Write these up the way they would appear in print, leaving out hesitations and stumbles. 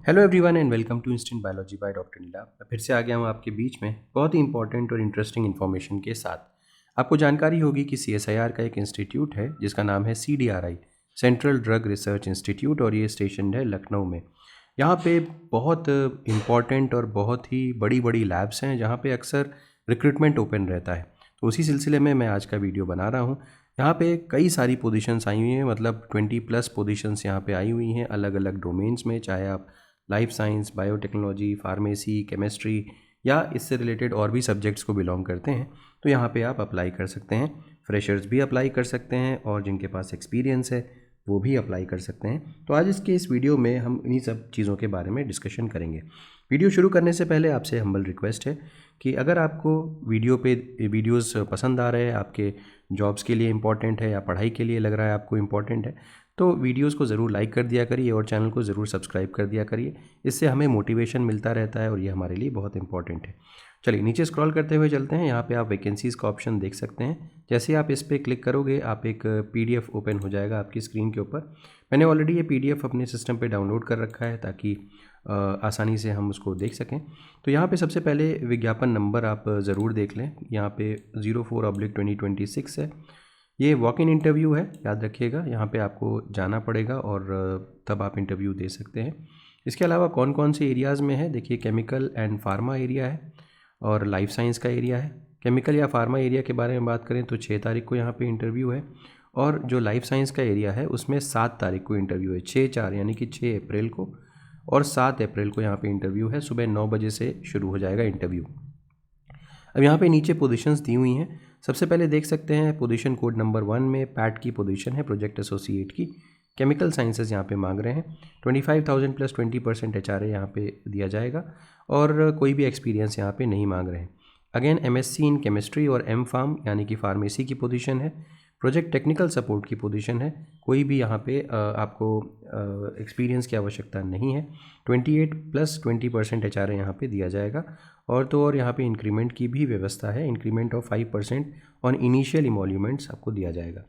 Hello everyone and welcome to instant biology by doctor Neela. मैं फिर से आ गया हूँ आपके बीच में बहुत ही इंपॉर्टेंट और इंटरेस्टिंग इन्फॉर्मेशन के साथ। आपको जानकारी होगी कि CSIR का एक इंस्टीट्यूट है जिसका नाम है CDRI, central drug research institute, और ये स्टेशन है लखनऊ में। यहाँ पे बहुत इंपॉर्टेंट और बहुत ही बड़ी बड़ी लैब्स हैं जहाँ पे अक्सर रिक्रूटमेंट ओपन रहता है। तो उसी सिलसिले में मैं आज का वीडियो बना रहा हूँ। यहाँ पे कई सारी पोजीशंस आई हुई हैं, मतलब 20+ पोजीशंस यहाँ पे आई हुई हैं अलग अलग डोमेन्स में, चाहे आप life science, biotechnology, pharmacy, chemistry या इससे रिलेटेड और भी सब्जेक्ट्स को बिलोंग करते हैं तो यहाँ पे आप अप्लाई कर सकते हैं। फ्रेशर्स भी अप्लाई कर सकते हैं और जिनके पास एक्सपीरियंस है वो भी अप्लाई कर सकते हैं। तो आज इस वीडियो में हम इन्हीं सब चीज़ों के बारे में डिस्कशन करेंगे। वीडियो शुरू करने से पहले आपसे हम्बल रिक्वेस्ट है कि अगर आपको वीडियोस पसंद आ रहे हैं, आपके जॉब्स के लिए इम्पॉर्टेंट है या पढ़ाई के लिए लग रहा है आपको इम्पॉर्टेंट है, तो वीडियोस को ज़रूर लाइक कर दिया करिए और चैनल को ज़रूर सब्सक्राइब कर दिया करिए। इससे हमें मोटिवेशन मिलता रहता है और ये हमारे लिए बहुत इंपॉर्टेंट है। चलिए नीचे स्क्रॉल करते हुए चलते हैं। यहाँ पे आप वैकेंसीज़ का ऑप्शन देख सकते हैं। जैसे आप इस पर क्लिक करोगे आप एक PDF ओपन हो जाएगा आपकी स्क्रीन के ऊपर। मैंने ऑलरेडी ये PDF अपने सिस्टम पे डाउनलोड कर रखा है ताकि आसानी से हम उसको देख सकें। तो यहाँ पे सबसे पहले विज्ञापन नंबर आप ज़रूर देख लें। यहाँ पे 04/2026 है। ये वॉक इन इंटरव्यू है, याद रखिएगा। यहाँ पे आपको जाना पड़ेगा और तब आप इंटरव्यू दे सकते हैं। इसके अलावा कौन कौन से एरियाज़ में है, देखिए केमिकल एंड फार्मा एरिया है और लाइफ साइंस का एरिया है। केमिकल या फार्मा एरिया के बारे में बात करें तो 6 तारीख को यहाँ पे इंटरव्यू है, और जो लाइफ साइंस का एरिया है उसमें 7 तारीख को इंटरव्यू है। 6/4 यानी कि 6 अप्रैल को और 7 अप्रैल को यहाँ पे इंटरव्यू है। सुबह 9 बजे से शुरू हो जाएगा इंटरव्यू। अब यहाँ पे नीचे पोजीशंस दी हुई हैं। सबसे पहले देख सकते हैं पोजीशन कोड नंबर 1 में पैट की पोजीशन है, प्रोजेक्ट एसोसिएट की। केमिकल साइंसेज यहाँ पे मांग रहे हैं। 25,000 प्लस 20% HRA यहाँ पे दिया जाएगा और कोई भी एक्सपीरियंस यहाँ पे नहीं मांग रहे हैं। अगेन MSc इन केमिस्ट्री और M.Pharm यानी कि फार्मेसी की पोजीशन है। प्रोजेक्ट टेक्निकल सपोर्ट की पोजीशन है। कोई भी यहाँ पे आपको एक्सपीरियंस की आवश्यकता नहीं है। 28 प्लस 20% HRA यहाँ पे दिया जाएगा। और यहाँ पे इंक्रीमेंट की भी व्यवस्था है। Increment of 5% on initial emoluments आपको दिया जाएगा।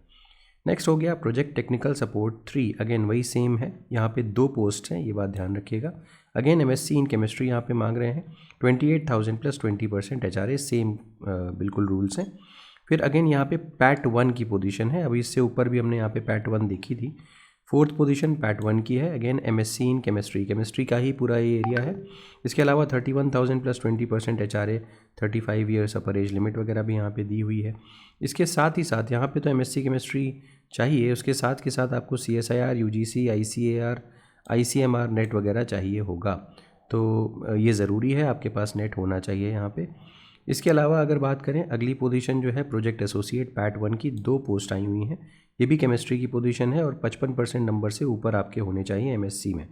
नेक्स्ट हो गया प्रोजेक्ट टेक्निकल सपोर्ट 3। अगेन वही सेम है, यहाँ पे 2 पोस्ट हैं, ये बात ध्यान रखिएगा। अगेन MSc इन केमिस्ट्री यहाँ पे मांग रहे हैं। 28,000 प्लस 20% HRA, सेम बिल्कुल रूल्स हैं। फिर अगेन यहाँ पे पैट 1 की पोजीशन है। अभी इससे ऊपर भी हमने यहाँ पे पैट 1 देखी थी। 4th पोजीशन पैट 1 की है। अगेन MSc इन केमिस्ट्री का ही पूरा ये एरिया है। इसके अलावा 31,000 प्लस 20% HRA, 35 ईयर्स अपर एज लिमिट वगैरह भी यहाँ पे दी हुई है। इसके साथ ही साथ यहाँ पे तो MSc केमिस्ट्री चाहिए, उसके साथ के साथ आपको CSIR, UGC, ICAR, ICMR net वगैरह चाहिए होगा। तो ये ज़रूरी है, आपके पास नेट होना चाहिए यहाँ पे। इसके अलावा अगर बात करें अगली पोजीशन जो है प्रोजेक्ट एसोसिएट पैट 1 की, 2 पोस्ट आई हुई हैं। ये भी केमिस्ट्री की पोजीशन है और 55% नंबर से ऊपर आपके होने चाहिए MSc में।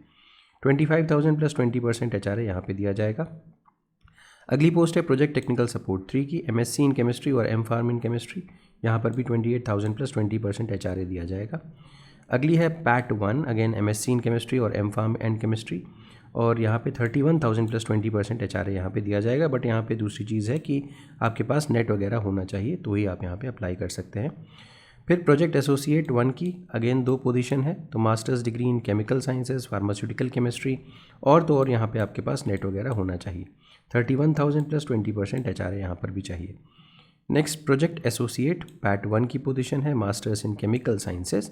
25,000 प्लस 20% HRA यहाँ पे दिया जाएगा। अगली पोस्ट है प्रोजेक्ट टेक्निकल सपोर्ट 3 की, MSc इन केमिस्ट्री और M.Pharm इन केमिस्ट्री। यहाँ पर भी 28,000 प्लस 20% HRA दिया जाएगा। अगली है PAT 1, again MSc in chemistry और M.Pharm एंड केमिस्ट्री, और यहाँ पे 31,000 प्लस 20% HRA यहाँ पे दिया जाएगा। बट यहाँ पे दूसरी चीज़ है कि आपके पास नेट वगैरह होना चाहिए तो ही आप यहाँ पे अप्लाई कर सकते हैं। फिर प्रोजेक्ट एसोसिएट 1 की अगेन 2 पोजीशन है, तो masters degree in chemical sciences, pharmaceutical chemistry, और यहाँ पे आपके पास नेट वगैरह होना चाहिए। 31,000 प्लस 20% HRA यहाँ पर भी चाहिए। नेक्स्ट प्रोजेक्ट एसोसिएट पैट 1 की पोजीशन है, मास्टर्स इन केमिकल साइंसेज,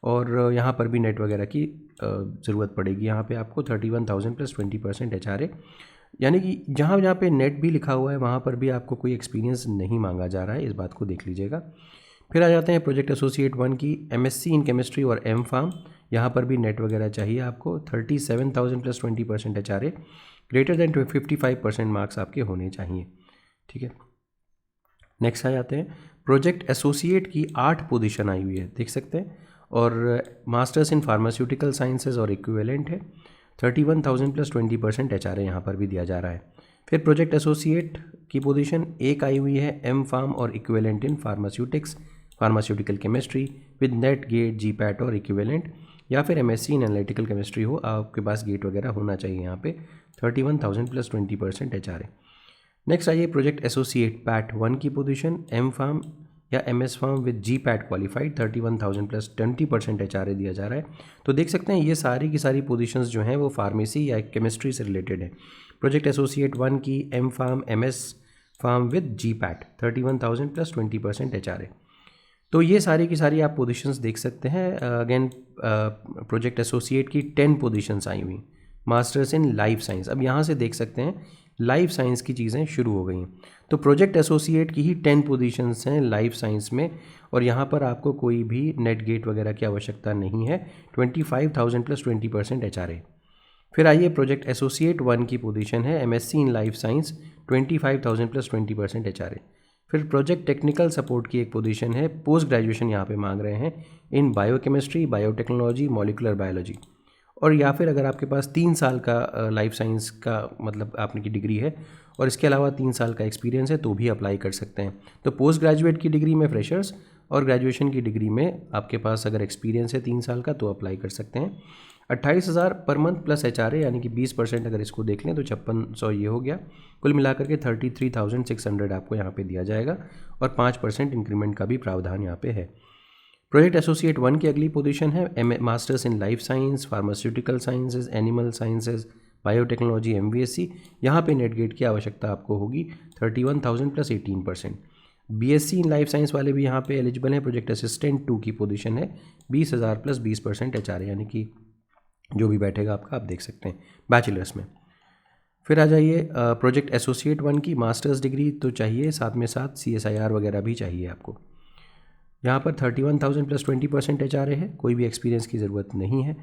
और यहाँ पर भी नेट वगैरह की ज़रूरत पड़ेगी। यहाँ पे आपको 31,000 प्लस 20% HRA, यानी कि जहाँ पे नेट भी लिखा हुआ है वहाँ पर भी आपको कोई एक्सपीरियंस नहीं मांगा जा रहा है, इस बात को देख लीजिएगा। फिर आ जाते हैं प्रोजेक्ट एसोसिएट 1 की MSc इन केमिस्ट्री और M.Pharm। यहाँ पर भी नेट वगैरह चाहिए आपको। 37,000 plus 20% HRA, greater than 55% marks आपके होने चाहिए, ठीक है। नेक्स्ट आ जाते हैं प्रोजेक्ट एसोसिएट की 8 पोजीशन आई हुई है, देख सकते हैं, और मास्टर्स इन फार्मास्यूटिकल साइंसेज और इक्विवेलेंट है। 31,000 प्लस 20% HRA यहाँ पर भी दिया जा रहा है। फिर प्रोजेक्ट एसोसिएट की पोजीशन एक आई हुई है M.Pharm और equivalent in pharmaceutics, pharmaceutical chemistry with net gate GPAT और इक्विवेलेंट, या फिर MSc इन एनालिटिकल केमिस्ट्री हो, आपके पास गेट वगैरह होना चाहिए यहाँ पे। 31,000 प्लस 20% HRA। नेक्स्ट आइए प्रोजेक्ट एसोसिएट पैट 1 की पोजीशन M.Pharm, या MS form with GPAT qualified 31,000 plus 20% HRA दिया जा रहा है। तो देख सकते हैं ये सारी की सारी पोजीशंस जो हैं वो फार्मेसी या केमिस्ट्री से रिलेटेड है। प्रोजेक्ट एसोसिएट 1 की M pharm MS pharm with GPAT 31,000 plus 20% HRA। तो ये सारी की सारी आप पोजीशंस देख सकते हैं। अगेन प्रोजेक्ट एसोसिएट की 10 पोजीशंस आई हुई, मास्टर्स इन लाइफ साइंस। अब यहाँ से देख सकते हैं लाइफ साइंस की चीज़ें शुरू हो गई हैं। तो प्रोजेक्ट एसोसिएट की ही 10 पोजीशंस हैं लाइफ साइंस में, और यहाँ पर आपको कोई भी नेट गेट वगैरह की आवश्यकता नहीं है। 25,000 प्लस 20% HRA। फिर आइए प्रोजेक्ट एसोसिएट 1 की पोजीशन है MSc in life science 25,000 plus 20% HRA। फिर प्रोजेक्ट टेक्निकल सपोर्ट की एक पोजीशन है, पोस्ट ग्रेजुएशन यहाँ पे मांग रहे हैं इन बायोकेमिस्ट्री, बायोटेक्नोलॉजी, मॉलिकुलर बायोलॉजी, और या फिर अगर आपके पास 3 साल का लाइफ साइंस का मतलब आपने की डिग्री है और इसके अलावा 3 साल का एक्सपीरियंस है तो भी अप्लाई कर सकते हैं। तो पोस्ट ग्रेजुएट की डिग्री में फ्रेशर्स और ग्रेजुएशन की डिग्री में आपके पास अगर एक्सपीरियंस है 3 साल का तो अप्लाई कर सकते हैं। 28,000 पर मंथ प्लस HRA यानी कि 20% अगर इसको देख लें तो 5600 ये हो गया। कुल मिलाकर के 33,600 आपको यहाँ पे दिया जाएगा और 5% इंक्रीमेंट का भी प्रावधान यहाँ पे है। प्रोजेक्ट एसोसिएट 1 की अगली पोजीशन है masters in life science, pharmaceutical sciences, animal sciences, biotechnology MVSC। यहाँ पे नेट गेट की आवश्यकता आपको होगी 31,000 plus 18%। BSc in life science वाले भी यहाँ पे एलिजिबल हैं। प्रोजेक्ट असिस्टेंट 2 की पोजीशन है 20,000 प्लस 20% HRA, यानी कि जो भी बैठेगा आपका आप देख सकते हैं बैचलर्स में। फिर आ जाइए प्रोजेक्ट एसोसिएट 1 की मास्टर्स डिग्री तो चाहिए, साथ में साथ CSIR वगैरह भी चाहिए आपको। यहाँ पर 31,000 प्लस 20% HRA है, कोई भी एक्सपीरियंस की ज़रूरत नहीं है।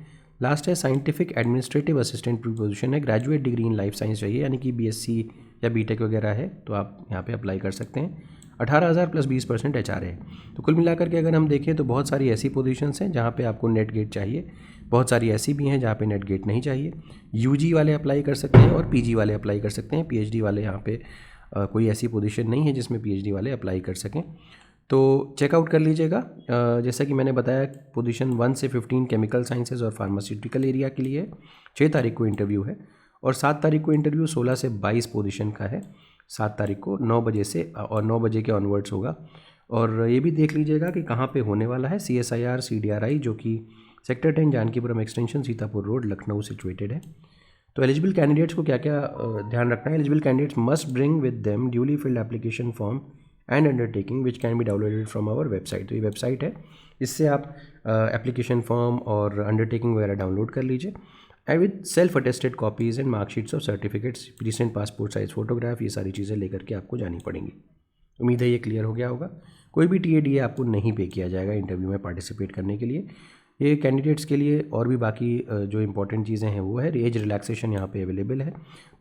लास्ट है साइंटिफिक एडमिनिस्ट्रेटिव असिस्टेंट पोजीशन है, graduate degree in life science चाहिए, यानी कि BSc या BTech वगैरह है तो आप यहाँ पे अप्लाई कर सकते हैं। 18,000 प्लस 20% HRA है। तो कुल मिलाकर के अगर हम देखें तो बहुत सारी ऐसी पोजीशंस हैं जहाँ पे आपको नेट गेट चाहिए, बहुत सारी ऐसी भी हैं जहाँ पे नेट गेट नहीं चाहिए। UG वाले अप्लाई कर सकते हैं और PG वाले अप्लाई कर सकते हैं। PhD वाले यहाँ पे कोई ऐसी पोजीशन नहीं है जिसमें PhD वाले अप्लाई कर सकें, तो चेकआउट कर लीजिएगा। जैसा कि मैंने बताया पोजीशन 1 से 15 केमिकल साइंसेज और फार्मास्यूटिकल एरिया के लिए है। 6 तारीख को इंटरव्यू है और 7 तारीख को इंटरव्यू 16 से 22 पोजीशन का है। 7 तारीख को 9 बजे से और 9 बजे के ऑनवर्ड्स होगा। और ये भी देख लीजिएगा कि कहाँ पे होने वाला है। CSIR CDRI जो कि sector 10 Jankipuram extension Sitapur road Lucknow situated है। तो एलिजिबल कैंडिडेट्स को क्या क्या ध्यान रखना है। Eligible candidates must bring with them duly filled application form and undertaking which can be downloaded from our website. तो ये वेबसाइट है, इससे आप एप्लीकेशन फॉर्म और अंडरटेकिंग वगैरह डाउनलोड कर लीजिए and with self attested copies and marksheets of certificates, recent passport size photograph, ये सारी चीज़ें लेकर के आपको जानी पड़ेंगी। उम्मीद है ये क्लियर हो गया होगा। कोई भी TADA आपको नहीं पे किया जाएगा इंटरव्यू में पार्टिसिपेट करने के लिए। ये कैंडिडेट्स के लिए और भी बाकी जो इंपॉर्टेंट चीज़ें हैं वो है एज रिलैक्सेशन यहाँ पे अवेलेबल है।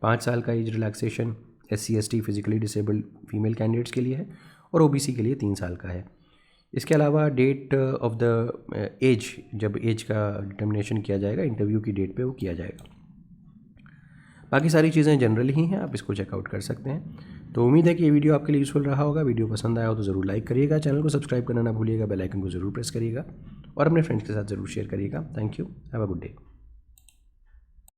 5 साल का age relaxation SC ST physically disabled female candidates के लिए है और OBC के लिए 3 साल का है। इसके अलावा डेट ऑफ द एज, जब एज का डिटर्मिनेशन किया जाएगा इंटरव्यू की डेट पे वो किया जाएगा। बाकी सारी चीज़ें जनरल ही हैं, आप इसको चेकआउट कर सकते हैं। तो उम्मीद है कि ये वीडियो आपके लिए यूज़फुल रहा होगा। वीडियो पसंद आया हो तो ज़रूर लाइक करिएगा, चैनल को सब्सक्राइब करना ना भूलिएगा, बेल आइकन को ज़रूर प्रेस करिएगा और अपने फ्रेंड्स के साथ ज़रूर शेयर करिएगा। Thank you, have a good day.